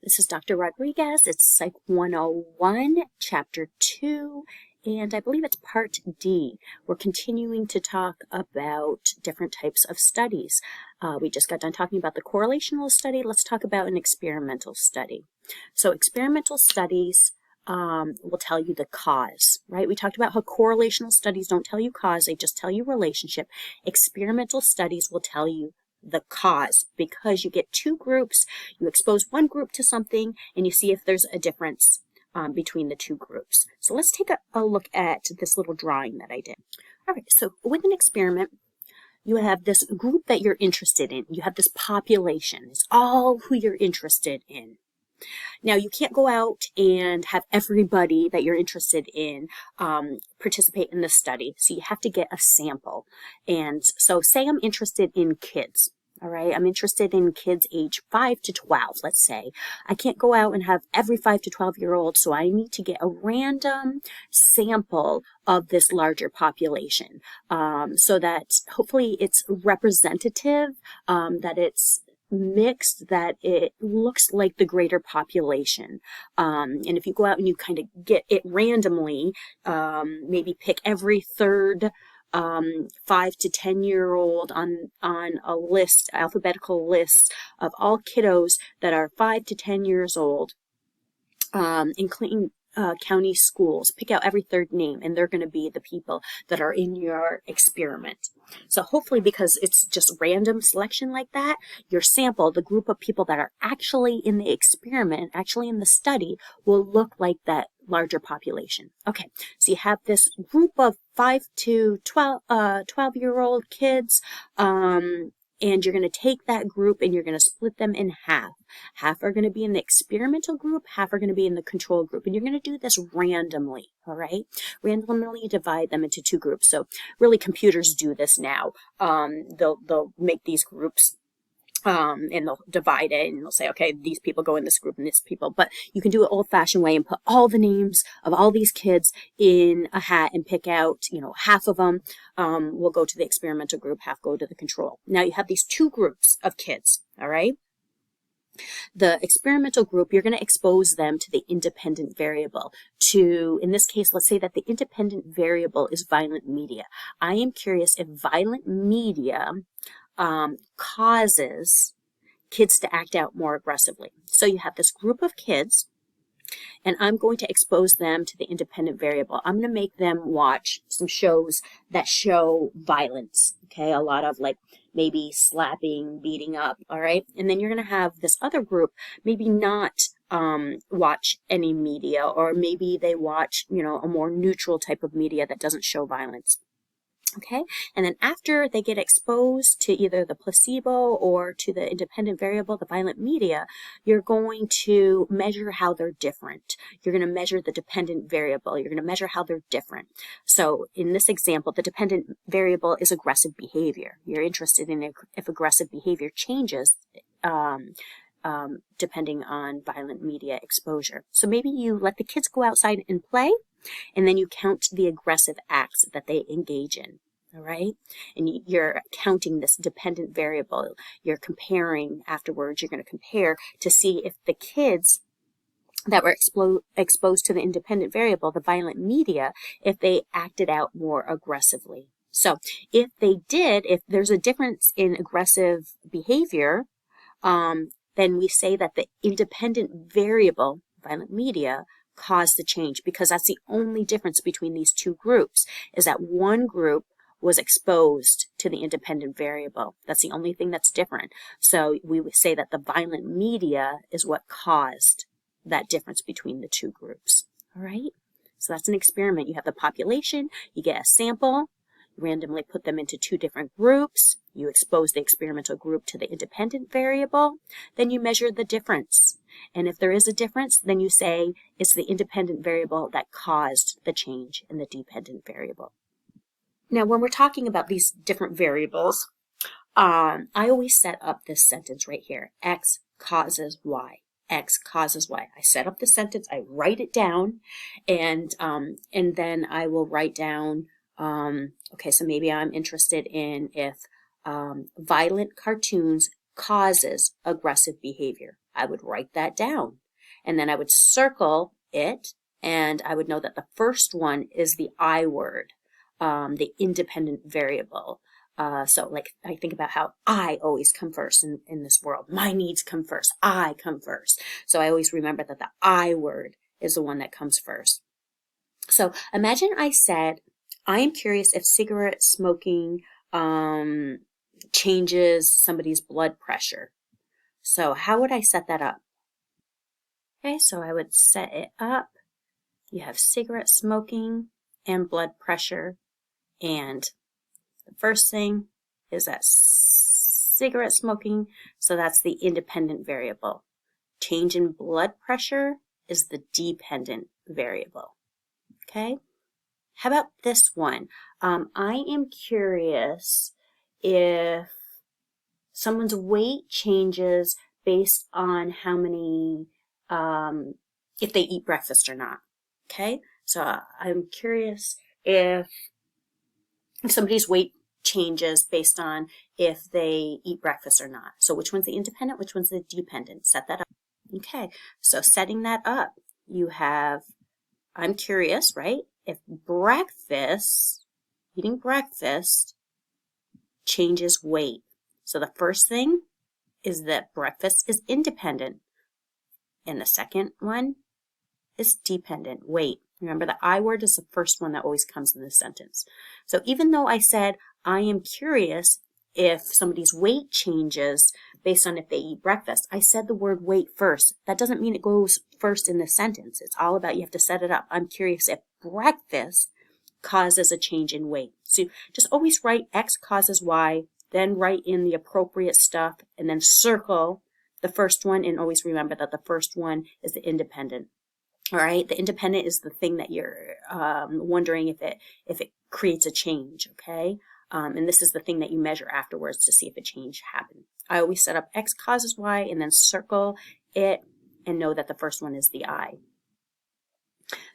This is Dr. Rodriguez. It's Psych 101, Chapter 2, and I believe it's Part D. We're continuing to talk about different types of studies. We just got done talking about the correlational study. Let's talk about an experimental study. So experimental studies will tell you the cause, right? We talked about how correlational studies don't tell you cause, they just tell you relationship. Experimental studies will tell you the cause, because you get two groups, you expose one group to something, and you see if there's a difference between the two groups. So let's take a look at this little drawing that I did. All right, so with an experiment, you have this group that you're interested in. You have this population. It's all who you're interested in. Now, you can't go out and have everybody that you're interested in participate in the study, so you have to get a sample. And so say I'm interested in kids, all right? I'm interested in kids age 5 to 12, let's say. I can't go out and have every 5 to 12-year-old, so I need to get a random sample of this larger population so that hopefully it's representative, that it's mixed, that it looks like the greater population. And if you go out and you kind of get it randomly, maybe pick every third 5 to 10-year-old on a list, alphabetical list of all kiddos that are 5 to 10 years old, including county schools. Pick out every third name, and they're going to be the people that are in your experiment. So hopefully, because it's just random selection like that, your sample, the group of people that are actually in the experiment, actually in the study, will look like that larger population. Okay, so you have this group of 5 to 12-year-old kids, and you're going to take that group and you're going to split them in half. Half are going to be in the experimental group, half are going to be in the control group. And you're going to do this randomly, all right? Randomly divide them into two groups. So really computers do this now. They'll make these groups and they'll divide it and they'll say, okay, these people go in this group and these people. But you can do it old-fashioned way and put all the names of all these kids in a hat and pick out, half of them will go to the experimental group, half go to the control. Now you have these two groups of kids, all right? The experimental group, you're going to expose them to the independent variable. In this case, let's say that the independent variable is violent media. I am curious if violent media causes kids to act out more aggressively. So you have this group of kids, and I'm going to expose them to the independent variable. I'm going to make them watch some shows that show violence, okay? A lot of maybe slapping, beating up, all right? And then you're going to have this other group maybe not watch any media, or maybe they watch, a more neutral type of media that doesn't show violence. Okay, and then after they get exposed to either the placebo or to the independent variable, the violent media, you're going to measure how they're different. You're going to measure the dependent variable. You're going to measure how they're different. So in this example, the dependent variable is aggressive behavior. You're interested in if aggressive behavior changes depending on violent media exposure. So maybe you let the kids go outside and play, and then you count the aggressive acts that they engage in, all right? And you're counting this dependent variable. You're comparing afterwards. You're going to compare to see if the kids that were exposed to the independent variable, the violent media, if they acted out more aggressively. So if they did, if there's a difference in aggressive behavior, then we say that the independent variable, violent media, caused the change, because that's the only difference between these two groups, is that one group was exposed to the independent variable. That's the only thing that's different. So we would say that the violent media is what caused that difference between the two groups. All right? So that's an experiment. You have the population, you get a sample, you randomly put them into two different groups, you expose the experimental group to the independent variable, then you measure the difference. And if there is a difference, then you say it's the independent variable that caused the change in the dependent variable. Now, when we're talking about these different variables, I always set up this sentence right here. X causes Y. X causes Y. I set up the sentence, I write it down, and then I will write down, okay, so maybe I'm interested in if violent cartoons causes aggressive behavior. I would write that down. And then I would circle it, and I would know that the first one is the I word, the independent variable. So like I think about how I always come first in this world. My needs come first. I come first. So I always remember that the I word is the one that comes first. So imagine I said, I am curious if cigarette smoking changes somebody's blood pressure. So how would I set that up? Okay, so I would set it up. You have cigarette smoking and blood pressure, and the first thing is that cigarette smoking, so that's the independent variable. Change in blood pressure is the dependent variable. Okay? How about this one? I am curious if someone's weight changes based on how many, if they eat breakfast or not. Okay? So I'm curious if somebody's weight changes based on if they eat breakfast or not. So which one's the independent, which one's the dependent? Set that up. Okay, so setting that up, you have, I'm curious, right? If eating breakfast changes weight. So the first thing is that breakfast is independent. And the second one is dependent, weight. Remember, the I word is the first one that always comes in this sentence. So even though I said, I am curious if somebody's weight changes based on if they eat breakfast, I said the word weight first. That doesn't mean it goes first in the sentence. It's all about, you have to set it up. I'm curious if breakfast causes a change in weight. So just always write X causes Y, then write in the appropriate stuff, and then circle the first one, and always remember that the first one is the independent. All right, the independent is the thing that you're wondering if it creates a change, okay? And this is the thing that you measure afterwards to see if a change happened. I always set up X causes Y and then circle it and know that the first one is the I.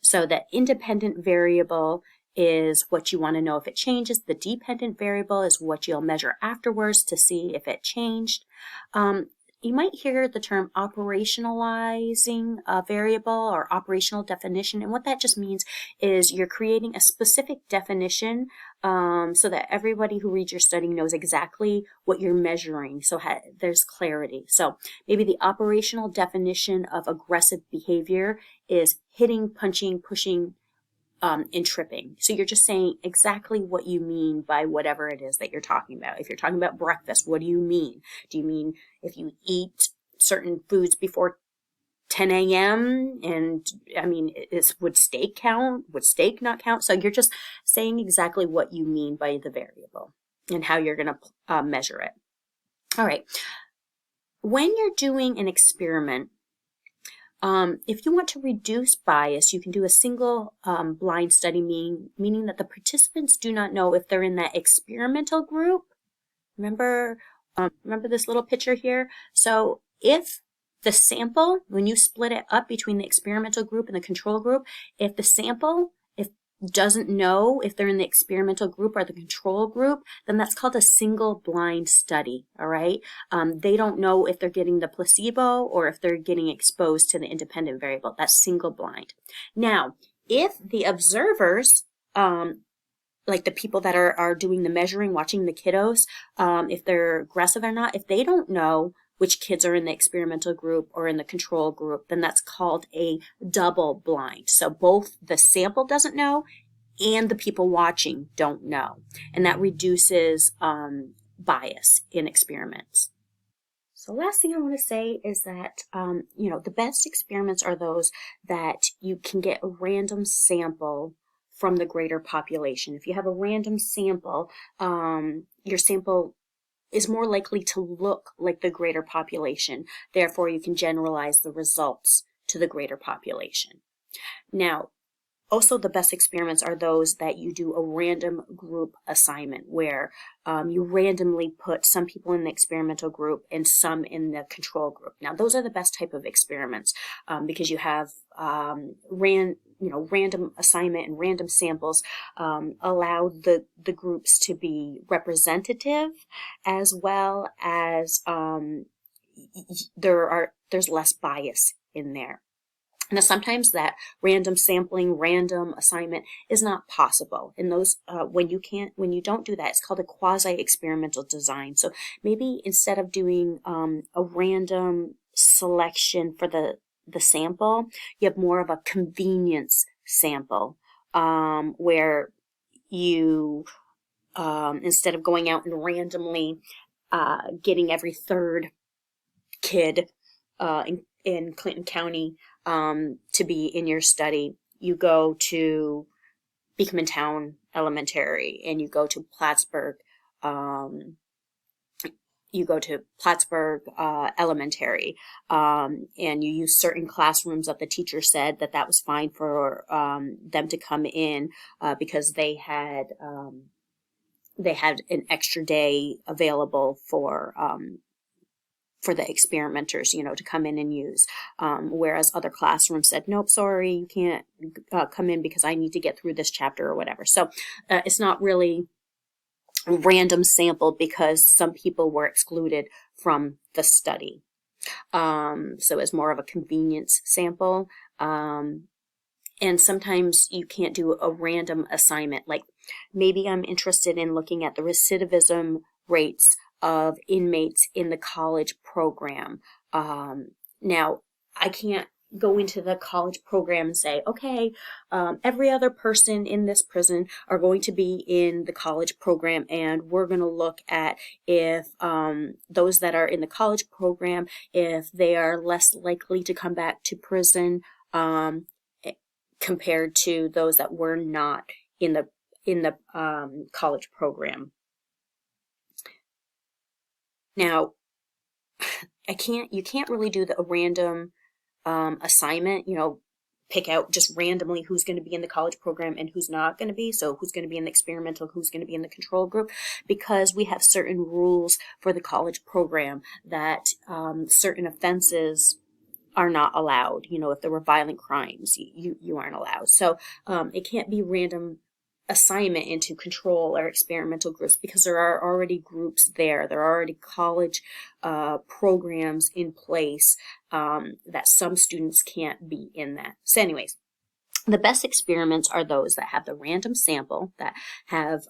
So the independent variable is what you want to know if it changes. The dependent variable is what you'll measure afterwards to see if it changed. You might hear the term operationalizing a variable or operational definition, and what that just means is you're creating a specific definition so that everybody who reads your study knows exactly what you're measuring, so there's clarity. So maybe the operational definition of aggressive behavior is hitting, punching, pushing, and tripping. So you're just saying exactly what you mean by whatever it is that you're talking about. If you're talking about breakfast, what do you mean? Do you mean if you eat certain foods before 10 a.m.? And I mean, would steak count? Would steak not count? So you're just saying exactly what you mean by the variable and how you're going to measure it. All right. When you're doing an experiment, if you want to reduce bias, you can do a single blind study, meaning that the participants do not know if they're in that experimental group. Remember this little picture here? So if the sample, when you split it up between the experimental group and the control group, if the sample doesn't know if they're in the experimental group or the control group, then that's called a single blind study, all right? They don't know if they're getting the placebo or if they're getting exposed to the independent variable. That's single blind. Now, if the observers, like the people that are doing the measuring, watching the kiddos, if they're aggressive or not, if they don't know which kids are in the experimental group or in the control group, then that's called a double blind. So both the sample doesn't know and the people watching don't know. And that reduces bias in experiments. So last thing I want to say is that, the best experiments are those that you can get a random sample from the greater population. If you have a random sample, your sample is more likely to look like the greater population. Therefore, you can generalize the results to the greater population. Now, also the best experiments are those that you do a random group assignment where you randomly put some people in the experimental group and some in the control group. Now, those are the best type of experiments because you have random assignment and random samples allow the groups to be representative as well as there's less bias in there. Now, sometimes that random sampling, random assignment is not possible. In those, when you don't do that, it's called a quasi-experimental design. So maybe instead of doing a random selection for the sample, you have more of a convenience sample, where you, instead of going out and randomly getting every third kid in Clinton County to be in your study, you go to Beekmantown Elementary and you go to Plattsburgh. Elementary, and you use certain classrooms that the teacher said that was fine for them to come in because they had an extra day available for the experimenters, to come in and use. Whereas other classrooms said, nope, sorry, you can't come in because I need to get through this chapter or whatever. So it's not really random sample because some people were excluded from the study. So it's more of a convenience sample. And sometimes you can't do a random assignment. Like maybe I'm interested in looking at the recidivism rates of inmates in the college program. Now, I can't go into the college program and say, okay, every other person in this prison are going to be in the college program, and we're going to look at if those that are in the college program, if they are less likely to come back to prison compared to those that were not in the college program. Now, you can't really do a random assignment, pick out just randomly who's going to be in the college program and who's not going to be. So who's going to be in the experimental, who's going to be in the control group, because we have certain rules for the college program that certain offenses are not allowed. If there were violent crimes, you aren't allowed. So it can't be random assignment into control or experimental groups because there are already groups there. There are already college programs in place that some students can't be in that. So anyways, the best experiments are those that have the random sample, that have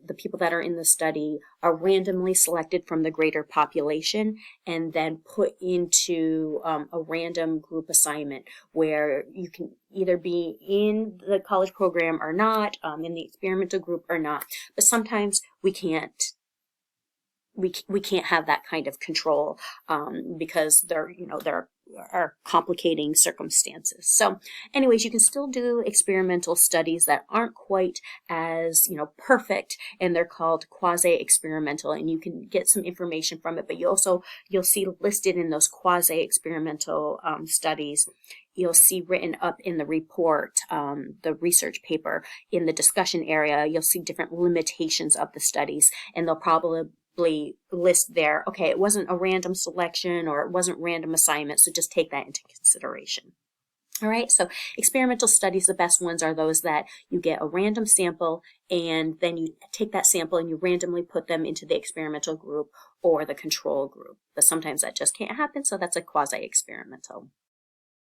the people that are in the study are randomly selected from the greater population and then put into a random group assignment where you can either be in the college program or not, in the experimental group or not. But sometimes we can't have that kind of control because there are complicating circumstances. So anyways, you can still do experimental studies that aren't quite as perfect, and they're called quasi-experimental, and you can get some information from it. But you'll see listed in those quasi-experimental studies, you'll see written up in the report, the research paper, in the discussion area, you'll see different limitations of the studies, and they'll probably list there, okay, it wasn't a random selection or it wasn't random assignment, so just take that into consideration. All right, so experimental studies, the best ones are those that you get a random sample and then you take that sample and you randomly put them into the experimental group or the control group. But sometimes that just can't happen, so that's a quasi-experimental.